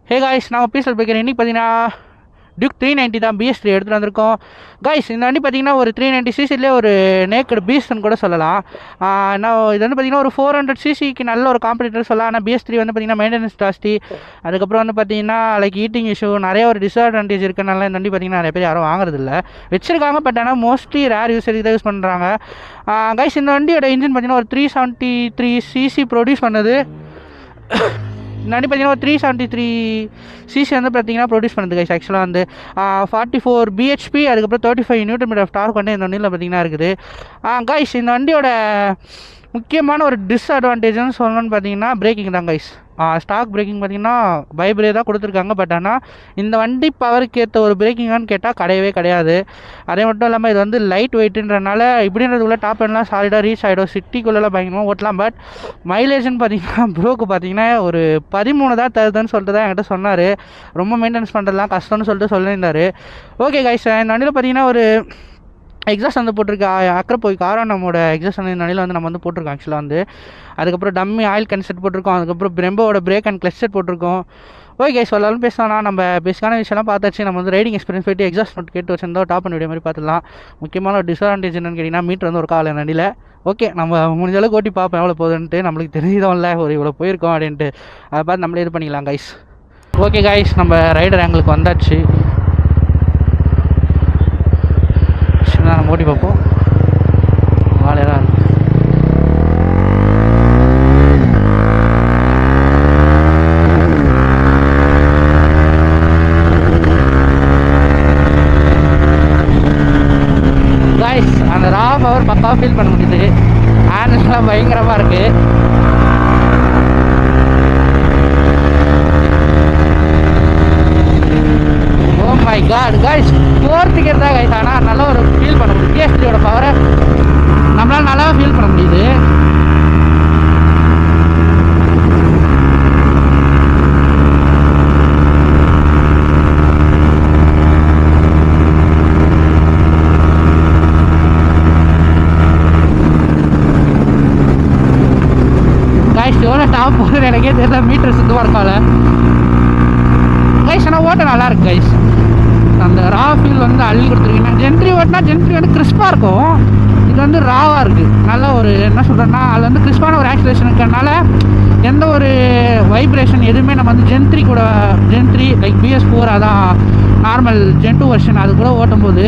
Hey guys, நான் பீசல் Baker. இன்றைக்கி பார்த்தீங்கன்னா டியூக் 390 தான் BS3 எடுத்துகிட்டு வந்திருக்கோம். காய்ஸ், இந்த வண்டி பார்த்தீங்கன்னா ஒரு 390cc ஒரு நேக்கடு பீஸ்ட்னு கூட சொல்லலாம். நான் இது வந்து பார்த்தீங்கன்னா ஒரு 400cc நல்ல ஒரு காம்படிட்டர் சொல்லலாம். ஆனால் BS3 வந்து பார்த்தீங்கன்னா மெயின்டெனன்ஸ் ஜாஸ்தி. அதுக்கப்புறம் வந்து பார்த்தீங்கன்னா லைக் ஹீட்டிங் இஷ்யூ நிறைய ஒரு டிஸ்அட்வான்டேஜ் இருக்கனால இந்த வண்டி பார்த்தீங்கன்னா நிறைய பேர் யாரும் வாங்குறதில்ல. வச்சிருக்காங்க, பட் ஆனால் மோஸ்ட்லி ரேர் யூஸருக்கு தான் யூஸ் பண்ணுறாங்க. காய்ஸ், இந்த வண்டியோட இன்ஜின் பார்த்தீங்கன்னா ஒரு 373cc ப்ரொடியூஸ் பண்ணுது. இந்த வண்டி பார்த்தீங்கன்னா ஒரு 373cc வந்து பார்த்தீங்கன்னா ப்ரொடியூஸ் பண்ணுது கைஸ். ஆக்சுவலாக வந்து 44 bhp, அதுக்கப்புறம் 35 Nm ஆஃப் டார்க் வந்து இந்த வண்டியில் பார்த்தீங்கன்னா இருக்குது. கைஸ், இந்த வண்டியோட முக்கியமான ஒரு டிஸ்அட்வான்டேஜ்னு சொல்லணும்னு பார்த்தீங்கன்னா பிரேக்கிங் தான் கைஸ். ஸ்டாக் பிரேக்கிங் பார்த்தீங்கன்னா பைப்ரே தான் கொடுத்துருக்காங்க. பட் ஆனால் இந்த வண்டி பவருக்கு ஏற்ற ஒரு பிரேக்கிங்கான்னு கேட்டால் கிடையவே கிடையாது. அதே மட்டும் இல்லாமல் இது வந்து லைட் வெயிட்டுன்றனால இப்படின்றதுக்குள்ளே டாப் எண்ட்லாம் சாலிடாக ரீச் ஆகிடும். சிட்டிக்குள்ளெல்லாம் பயங்கரமாக ஓட்டலாம். பட் மைலேஜ்னு பார்த்தீங்கன்னா ப்ரோக்கு பார்த்தீங்கன்னா ஒரு 13 தான் தருதுன்னு சொல்லிட்டு தான் என்கிட்ட சொன்னார். ரொம்ப மெயின்டெனன்ஸ் பண்ணுறதுலாம் கஷ்டம்னு சொல்லிட்டு சொல்லியிருந்தார். ஓகே கைஸ், இந்த வண்டியில் பார்த்தீங்கன்னா ஒரு எக்ஸாஸ்ட் வந்து போட்டிருக்க அக்ரப்போய் காரம் நம்மளோட எக்ஸாஸ்ட் வந்து இந்த வந்து நம்ம வந்து போட்டிருக்கோம். ஆக்சுவலாக வந்து அதுக்கப்புறம் டம்மி ஆயில் கன் செட் போட்டிருக்கோம். அதுக்கப்புறம் பிரம்போட பிரேக் அண்ட் கிளச் செட் போட்டிருக்கோம். ஓகே, சொல்லலாம் பேசலாம்னா நம்ம பேசிக்கான விஷயம்லாம் பார்த்தாச்சு. நம்ம வந்து ரைடிங் எக்ஸ்பீரியன்ஸ் போய்ட்டு எக்ஸாஸ்ட் நோட் கேட்டு வச்சிருந்தோம். டாப் அண்ட் வீடியோ மாதிரி பார்த்துலாம். முக்கியமான ஒரு டிஸ்அட்வான்டேஜ் என்னன்னு கேட்டிங்கன்னா மீட்டர் வந்து ஒரு கால நடியில். ஓகே, நம்ம முடிஞ்ச அளவுக்கு ஓட்டி பார்ப்போம் எவ்வளோ போகுதுன்ட்டு. நம்மளுக்கு தெரிஞ்சதும் இல்லை ஒரு இவ்வளோ போயிருக்கோம் அப்படின்ட்டு. அதை பார்த்து நம்மளே இது பண்ணிக்கலாம் கைஸ். ஓகே கைஸ், நம்ம ரைடர் ஆங்கிளுக்கு வந்தாச்சு. நம்ம ஓட்டி பார்ப்போம். வேலையாக தான் இருக்குது. காய்ஸ், அந்த ரா பவர் பக்காவாக ஃபீல் பண்ண முடியுது. ஹேண்ட்ஸ்லாம் பயங்கரமாக இருக்குது. Oh my god guys, 4th gear தான் காய்ஸ். ஆனால் நல்லா ஒரு ஃபீல் பண்ண முடியுது. BS3யோட பவரை நம்மளால் நல்லா ஃபீல் பண்ண முடியுது. காய்ஸ், எவ்வளோ டாப் போகுது எனக்கே தெரியல. மீட்டர் சுத்தமாக இருக்கால கைஸ். ஆனால் ஓட்ட நல்லா இருக்கு கைஸ். அந்த ரா ஃபீல் வந்து அள்ளி கொடுத்துருக்கீங்கன்னா ஜென்ட்ரி ஓட்டினா ஜென்ட்ரி வந்து கிறிஸ்பாக இருக்கும். இது வந்து ராவாக இருக்குது. நல்ல ஒரு என்ன சொல்கிறேன்னா அது வந்து கிறிஸ்பான ஒரு ஆக்சிலேஷன் இருக்கிறதுனால எந்த ஒரு வைப்ரேஷன் எதுவுமே நம்ம வந்து ஜென்ட்ரி லைக் BS4 அதான் நார்மல் Gen 2 வெர்ஷன் அது கூட ஓட்டும்போது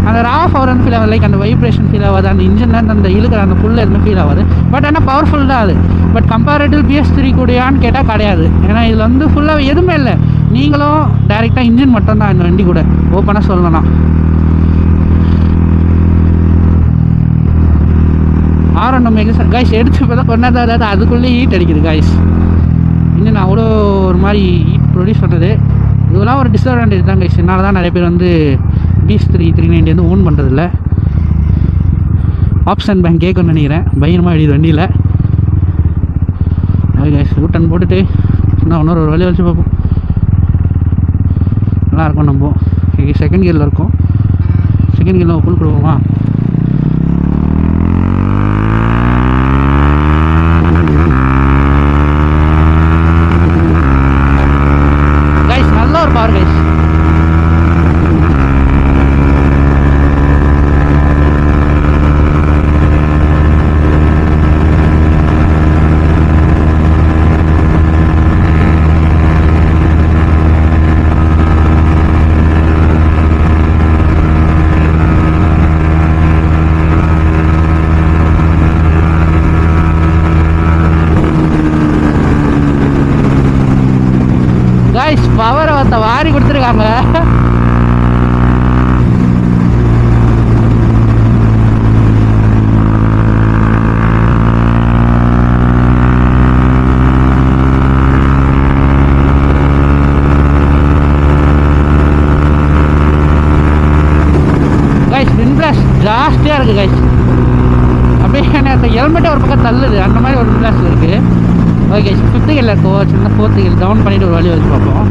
அந்த ரா பவர் வந்து ஃபீல் ஆகுது. லைக் அந்த வைப்ரேஷன் ஃபீல் ஆகாது. அந்த இன்ஜின்லேருந்து அந்த இழுக்கிற அந்த புல் எதுவுமே ஃபீல் ஆகாது. பட் ஆனால் பவர்ஃபுல் தான் அது. பட் கம்பேரிட்டிவ் BS3 கூடயான்னு கேட்டால் கிடையாது. ஏன்னா இதில் வந்து ஃபுல்லாக எதுவுமே இல்லை. நீங்களும் டைரெக்டாக இன்ஜின் மட்டும்தான் இந்த வண்டி கூட ஓப்பனாக சொல்லணும். ஆரண்டம் எக்ஸாஸ்ட் கைஸ் எடுத்து பார்த்தா கொண்டாதான் அதுக்குள்ளே ஹீட் அடிக்குது கைஸ். இன்னும் நான் அவ்வளோ ஒரு மாதிரி ஹீட் ப்ரொடியூஸ் பண்ணுறது இதெல்லாம் ஒரு டிஸ்அட்வான்டேஜ் தான் கைஸ். என்னால் தான் நிறைய பேர் வந்து BS3 390 வந்து ஓன் பண்ணுறதில்ல. ஆப்ஷன் பேங்க் கேட்கணும்னு நினைக்கிறேன். பயங்கரமாக அடிக்குது வண்டியில். ஓகே கைஸ், ரூட்டன் போட்டுட்டு இன்னொரு வழி வச்சு பார்ப்போம். நல்லாயிருக்கும். நம்ம செகண்ட் கியரில் இருக்கோம். செகண்ட் கியரில் ஃபுல் கொடுப்போமா? கைஸ், நல்ல ஒரு பவர் கைஸ். பவரை ஒருத்த வாரி கொடுத்துருக்காங்க. கைஸ், விண்ட்பிளாஸ்ட் ஜாஸ்தியாக இருக்குது கைஸ். அப்படியே அந்த ஹெல்மெட்டே ஒரு பக்கம் தள்ளுது. அந்த மாதிரி ஒரு விண்ட்பிளாஸ்ட் இருக்குது. ஓகே, 5th கியரில் இருக்கோம். சின்ன 4th கியர் டவுன் பண்ணிவிட்டு ஒரு வழி வச்சு பார்ப்போம்.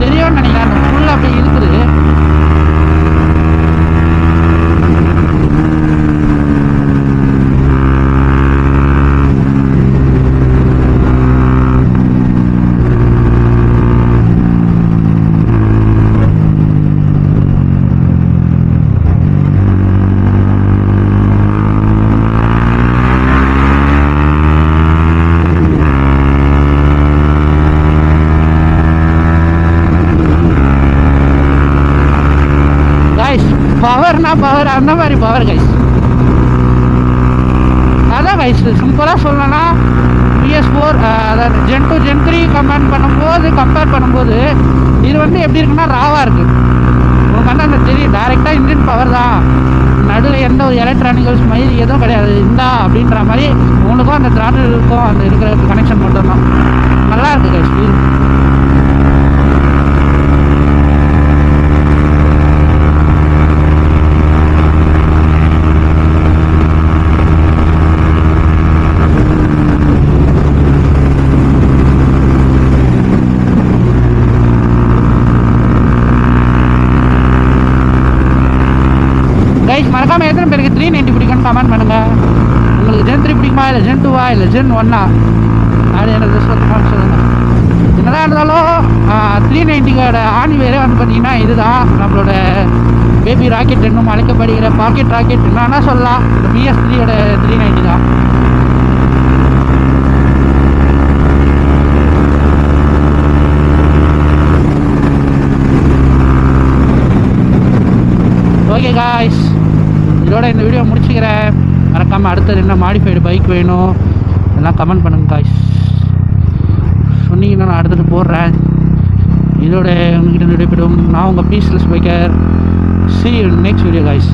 தெரியும்னு நினைக்கிறேன். அந்த ஃபுல்லாக அப்படியே இருக்குது. பவர், அந்த மாதிரி பவர் கைஸ். அதான் கைஸ் சிம்பிளாக சொல்லணும்னா PS4 அதாவது Gen 2 Gen 3 கம்பேர் பண்ணும்போது இது வந்து எப்படி இருக்குன்னா ராவாக இருக்குது. உங்களுக்கு வந்து அந்த தெரியும் டேரெக்டாக இன்ஜின் பவர் தான், நடுவில் எந்த ஒரு எலக்ட்ரானிக்கல்ஸ் மாதிரி எதுவும் கிடையாது. இந்தா அப்படின்ற மாதிரி உங்களுக்கும் அந்த த்ராட்டில் இருக்கும், அந்த இருக்கிற கனெக்ஷன் மட்டும்தான். நல்லா இருக்குது கைஸ் ஃபீல். கைஸ் மறக்காமல் எத்தனை பேருக்கு 390 பிடிக்கும்னு கமெண்ட் பண்ணுங்கள். உங்களுக்கு Gen 3 பிடிக்குமா, இல்லை Gen 2 இல்லை Gen 1 அது எனக்கு சொல்லுங்கள். என்னதான் இருந்தாலும் 390 ஆணி வேறே வந்து பார்த்தீங்கன்னா இதுதான் நம்மளோட பேபி ராக்கெட், இன்னும் அழைக்கப்படுகிற பாக்கெட் ராக்கெட் என்னன்னா சொல்லலாம். இந்த PS3 390 தான். ஓகே காய்ஸ், இதோட இந்த வீடியோ முடிச்சுக்கிறேன். மறக்காமல் அடுத்தது என்ன மாடிஃபைடு பைக் வேணும் எல்லாம் கமெண்ட் பண்ணுங்க காய்ஸ். சொன்னீங்கன்னா நான் அடுத்தது போடுறேன். இதோட உங்ககிட்ட விடைபெறும் நான் உங்கள் பீஸ்லெஸ் biker. See you in next video guys.